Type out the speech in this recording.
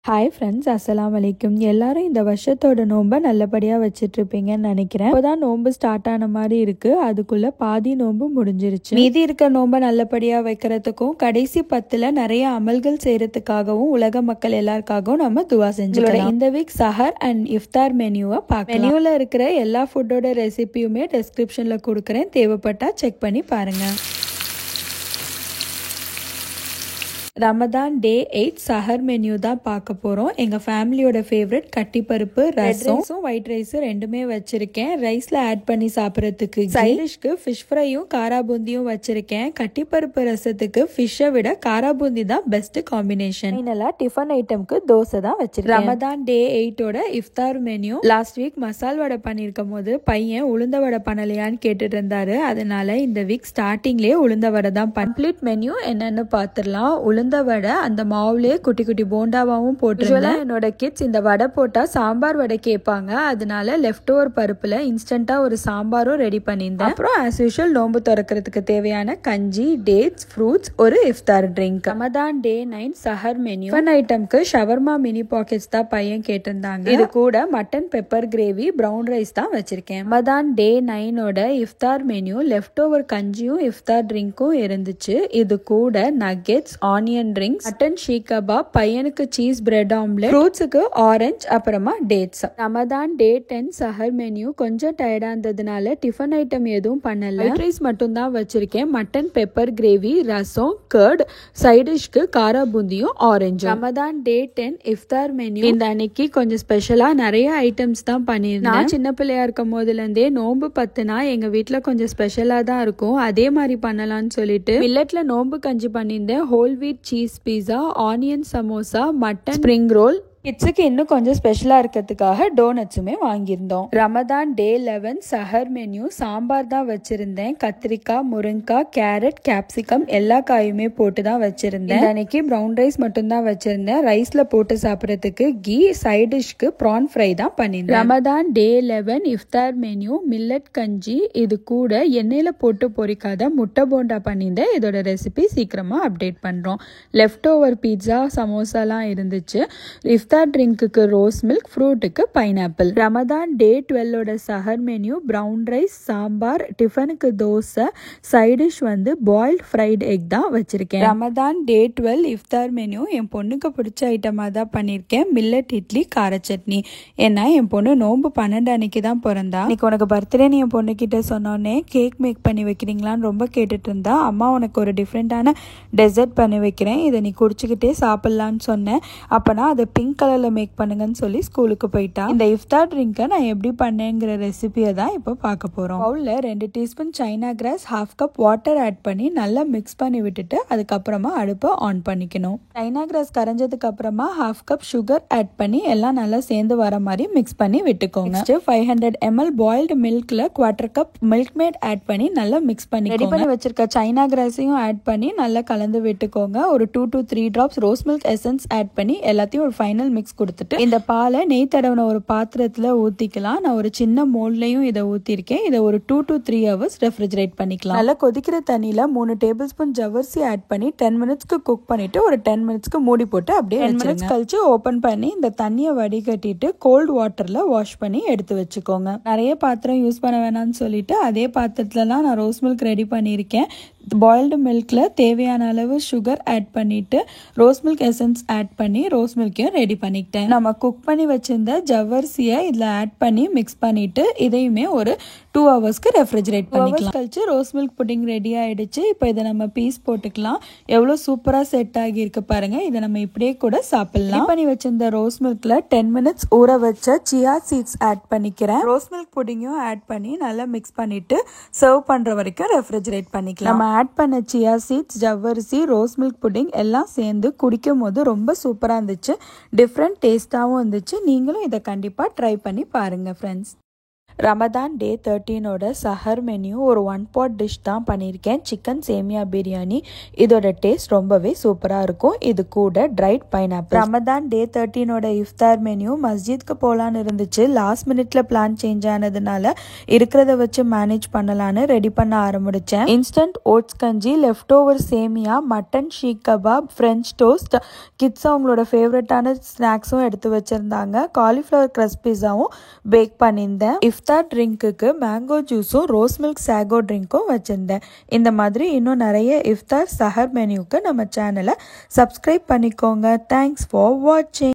Hi friends, அஸ்ஸலாமு அலைக்கும். எல்லாரும் இந்த வருஷத்தோட நோன்பை நல்லபடியாக வச்சிட்ருப்பீங்கன்னு நினைக்கிறேன். இப்போதான் நோன்பு ஸ்டார்ட் ஆன மாதிரி இருக்குது. அதுக்குள்ளே பாதி நோன்பு முடிஞ்சிருச்சு. மீதி இருக்க நோன்பை நல்லபடியாக வைக்கிறதுக்கும் கடைசி 10ல் நிறைய அமல்கள் செய்கிறதுக்காகவும் உலக மக்கள் எல்லாருக்காகவும் நம்ம துவா செஞ்சுக்கலாம். இந்த வீக் சஹர் அண்ட் இஃப்தார் மெனுவை பார்க்கலாம். மெனுவில் இருக்கிற எல்லா ஃபுட்டோட ரெசிபியுமே டெஸ்கிரிப்ஷனில் கொடுக்குறேன். தேவைப்பட்டால் செக் பண்ணி பாருங்கள். ரமதான் டே 8 சஹர் மெனு தான் பார்க்க போகிறோம். எங்கள் ஃபேமிலியோட ஃபேவரட் கட்டிப்பருப்பு, ரசம், ஒயிட் ரைஸ் ரெண்டுமே வச்சுருக்கேன். ரைஸில் ஆட் பண்ணி சாப்பிட்றதுக்கு சைடிஷ்க்கு ஃபிஷ் ஃப்ரையும் காராபூந்தியும் வச்சுருக்கேன். கட்டிப்பருப்பு ரசத்துக்கு ஃபிஷ்ஷை விட காராபூந்தி தான் பெஸ்ட் காம்பினேஷன். ஃபைனலாக டிஃபன் ஐட்டம்க்கு தோசை தான் வச்சுருக்கேன். ரமதான் டே 8ஓட இஃப்தார் மெனு லாஸ்ட் வீக் மசால் வடை பண்ணியிருக்கும் போது பையன் உளுந்த வடை பண்ணலையான்னு கேட்டுட்டு இருந்தாரு. அதனால இந்த வீக் ஸ்டார்டிங்லேயே உளுந்த வடை தான். கம்ப்ளீட் மெனு என்னன்னு பார்த்துடலாம். உளுந்த வடை அந்த மாவுலேயே குட்டி குட்டி போண்டாவாவும் போட்டுருவேன். என்னோட கிட்ஸ் இந்த வடை போட்டா சாம்பார் வடை கேட்பாங்க. அதனால லெஃப்ட் ஓவர் பருப்புல இன்ஸ்டன்டா ஒரு சாம்பாரும் ரெடி பண்ணியிருந்தேன். அப்புறம் ஆஸ் யூஷுவல் நோன்பு திறக்கிறதுக்கு தேவையான கஞ்சி, டேட்ஸ், ஃப்ரூட்ஸ், ஒரு இஃப்தார் ட்ரிங்க். ரமதான் டே 9 சஹர் மெனு. ஃபன் ஐட்டம்க்கு ஷவர்மா மினி பாக்கெட்ஸ் தான் பையன் கேட்டிருந்தாங்க. இது கூட mutton pepper gravy, brown rice தான் வச்சிருக்கேன். ரமதான் டே 9ஓட இஃப்தார் மெனு லெஃப்ட் ஓவர் கஞ்சியும் இஃப்தார் ட்ரிங்க்கும் இருந்துச்சு. இது கூட nuggets, onion drinks, mutton seekh kebab, பையனுக்கு சீஸ் பிரெட் ஆம்லெட், ஃப்ரூட்ஸுக்கு ஆரஞ்சு, அப்புறமா டேட்ஸ். ரமதான் டே 10 சஹர் மெனு கொஞ்சம் டயர்டா இருந்ததுனால டிஃபன் ஐட்டம் எதுவும் பண்ணல. ஒயிட் ரைஸ் மட்டும் தான் வச்சிருக்கேன். மட்டன் பெப்பர் கிரேவி, ரசம், கர்ட், சைடிஷ்க்கு காரா பூந்தியும் ஆரஞ்சு. ரமதான் டே 10 இஃப்தார் மெனு இந்த அன்னைக்கு கொஞ்சம் ஸ்பெஷலா நிறைய ஐட்டம்ஸ் தான் பண்ணியிருந்தேன். நான் சின்ன பிள்ளையா இருக்கும் போதுல இருந்தே நோன்பு 10னா எங்க வீட்டுல கொஞ்சம் ஸ்பெஷலா தான் இருக்கும். அதே மாதிரி பண்ணலாம்னு சொல்லிட்டு மில்லட்ல நோன்பு கஞ்சி பண்ணியிருந்தேன். Whole wheat cheese pizza, onion samosa, mutton spring roll. கிட்ஸுக்கு இன்னும் கொஞ்சம் ஸ்பெஷலாக இருக்கிறதுக்காக டோனட்ஸுமே வாங்கியிருந்தோம். ரமதான் டே 11 சஹர் மெனு சாம்பார் தான் வச்சுருந்தேன். கத்திரிக்காய், முருங்கைக்காய், கேரட், கேப்சிகம் எல்லா காயுமே போட்டு தான் வச்சுருந்தேன். அன்னைக்கு ப்ரௌன் ரைஸ் மட்டும்தான் வச்சுருந்தேன். ரைஸில் போட்டு சாப்பிட்றதுக்கு கீ, சைடிஷ்க்கு ப்ரான் ஃப்ரை தான் பண்ணியிருந்தேன். ரமதான் டே 11 இஃப்தார் மெனு மில்லட் கஞ்சி. இது கூட எண்ணெயில் போட்டு பொரிக்காத முட்டை போண்டா பண்ணியிருந்தேன். இதோட ரெசிபி சீக்கிரமாக அப்டேட் பண்ணுறோம். லெஃப்ட் ஓவர் பீட்சா, சமோசாலாம் இருந்துச்சு. இஃப்தார் ட்ரிங்க்குக்கு ரோஸ் மில்க், ஃப்ரூட்டுக்கு பைனாப்பிள். ரமதான் டே 12ஓட சஹர் மெனு பிரவுன் ரைஸ், சாம்பார், டிஃபனுக்கு தோசை, சைடிஷ் வந்து பாயில்ட் ஃப்ரைட் எக் தான் வச்சிருக்கேன். ரமதான் டே 12 இஃப்தார் மெனு என் பொண்ணுக்கு பிடிச்ச ஐட்டமாக தான் பண்ணியிருக்கேன். மில்லட் இட்லி, கார சட்னி. ஏன்னா என் பொண்ணு நோன்பு 12 அன்னைக்கு தான் பிறந்தா. இன்னைக்கு உனக்கு பர்த்டேன்னு என் பொண்ணுக்கிட்ட சொன்னோன்னே கேக் மேக் பண்ணி வைக்கிறீங்களான்னு ரொம்ப கேட்டுட்டு இருந்தா. அம்மா உனக்கு ஒரு டிஃப்ரெண்டான டெசர்ட் பண்ணி வைக்கிறேன், இதை நீ குடிச்சுக்கிட்டே சாப்பிட்லான்னு சொன்னேன். அப்போனா அதை பிங்க் கலர்ல மேக் பண்ணுங்கன்னு சொல்லி ஸ்கூலுக்கு போயிட்டா. இந்த இஃப்தார் ட்ரிங்கை நான் எப்படி பண்ணேங்கிற ரெசிபியை தான் இப்போ பார்க்க போறோம். பவுல்ல 2 teaspoon China grass, 1/2 cup water add பண்ணி நல்லா மிக்ஸ் பண்ணி விட்டுட்டு அதுக்கப்புறமா அடுப்பை ஆன் பண்ணிக்கணும். சைனா கிராஸ் கரைஞ்சதுக்கு அப்புறமா 1/2 கப் சுகர் ஆட் பண்ணி எல்லாம் நல்லா சேர்ந்து வர மாதிரி மிக்ஸ் பண்ணி விட்டுக்கோங்க. 500 ml பாயில்டு மில்க்ல 1/4 கப் மில்க் மேட் ஆட் பண்ணி நல்லா மிக்ஸ் பண்ணி ரெடி பண்ணி வச்சிருக்க சைனா கிராஸையும் ஆட் பண்ணி நல்லா கலந்து விட்டுக்கோங்க. ஒரு 2 to 3 drops rose milk essence add பண்ணி எல்லாத்தையும் ஒரு ஃபைனல் மிக்ஸ் கொடுத்துட்டு இந்த பாலை நெய் தடவின ஒரு பாத்திரத்துல ஊத்திக்கலாம். நான் ஒரு சின்ன மோல்ட்லயும் இதை ஊத்திருக்கேன். இதை ஒரு 2 to 3 hours ரெஃப்ரிஜரேட் பண்ணிக்கலாம். நல்லா கொதிக்கிற தண்ணியில 3 டேபிள் ஸ்பூன் ஜவ்வரிசி ஆட் பண்ணி 10 மினிட்ஸ்க்கு குக் பண்ணிட்டு ஒரு 10 மினிட்ஸ்க்கு மூடி போட்டு அப்படியே 10 மினிட்ஸ் கழிச்சு ஓபன் பண்ணி இந்த தண்ணியை வடிகட்டிட்டு கோல்ட் வாட்டர்ல வாஷ் பண்ணி எடுத்து வச்சுக்கோங்க. நிறைய பாத்திரம் யூஸ் பண்ண வேணாம்னு சொல்லிட்டு அதே பாத்திரத்துல தான் நான் ரோஸ் மில்க் ரெடி பண்ணியிருக்கேன். பாயில்டு மில்க்ல தேவையான அளவு சுகர் ஆட் பண்ணிட்டு ரோஸ் மில்க் எசன்ஸ் ஆட் பண்ணி ரோஸ் மில்க்கையும் ரெடி பண்ணிக்கிட்டேன். நம்ம குக் பண்ணி வச்சிருந்த ஜவ்வரிசியை இதில் ஆட் பண்ணி மிக்ஸ் பண்ணிட்டு இதையுமே ஒரு 2 ஹவர்ஸ்க்கு ரெஃப்ரிஜரேட் பண்ணிக்கலாம். கழிச்சு ரோஸ் மில்க் புட்டிங் ரெடி ஆயிடுச்சு. இப்போ இதை நம்ம பீஸ் போட்டுக்கலாம். எவ்வளோ சூப்பராக செட் ஆகி இருக்கு பாருங்க. இதை நம்ம இப்படியே கூட சாப்பிடலாம். பண்ணி வச்சிருந்த ரோஸ் மில்க்ல 10 மினிட்ஸ் ஊற வச்ச சியா சீட்ஸ் ஆட் பண்ணிக்கிறேன். ரோஸ் மில்க் புட்டிங்கும் ஆட் பண்ணி நல்லா மிக்ஸ் பண்ணிட்டு சர்வ் பண்ற வரைக்கும் ரெஃப்ரிஜரேட் பண்ணிக்கலாம். நம்ம ஆட் பண்ண சியா சீட்ஸ், ஜவ்வரிசி, ரோஸ் மில்க் புட்டிங் எல்லாம் சேர்ந்து குடிக்கும் போது ரொம்ப சூப்பராக இருந்துச்சு. டிஃப்ரெண்ட் டேஸ்டாகவும் இருந்துச்சு. நீங்களும் இதை கண்டிப்பாக ட்ரை பண்ணி பாருங்கள் ஃப்ரெண்ட்ஸ். ரமதான் டே 13ஓட சஹர் மெனு ஒரு 1 pot டிஷ் தான் பண்ணியிருக்கேன். சிக்கன் சேமியா பிரியாணி. இதோட டேஸ்ட் ரொம்பவே சூப்பராக இருக்கும். இது கூட ட்ரைட் பைனாப்பிள். ரமதான் டே 13ஓட இஃப்தார் மெனு மஸ்ஜித்க்கு போகலான்னு இருந்துச்சு. லாஸ்ட் மினிட்ல பிளான் சேஞ்ச் ஆனதுனால இருக்கிறத வச்சு மேனேஜ் பண்ணலான்னு ரெடி பண்ண ஆரம்பிச்சேன். இன்ஸ்டன்ட் ஓட்ஸ் கஞ்சி, லெஃப்ட் ஓவர் சேமியா, mutton seekh kebab, French toast, kids அவங்களோட ஃபேவரட்டான ஸ்நாக்ஸும் எடுத்து வச்சிருந்தாங்க. காலிஃப்ளவர் கிரஸ்ப் பிஸாவும் பேக் பண்ணியிருந்தேன். இஃப்தார் ட்ரிங்க்குக்கு மேங்கோ ஜூஸும் ரோஸ் மில்க் சாகோ ட்ரிங்க்கும் வச்சுருந்தேன். இந்த மாதிரி இன்னும் நிறைய இஃப்தார் சஹர் மெனுவுக்கு நம்ம சேனலை சப்ஸ்கிரைப் பண்ணிக்கோங்க. தேங்க்ஸ் ஃபார் வாட்சிங்.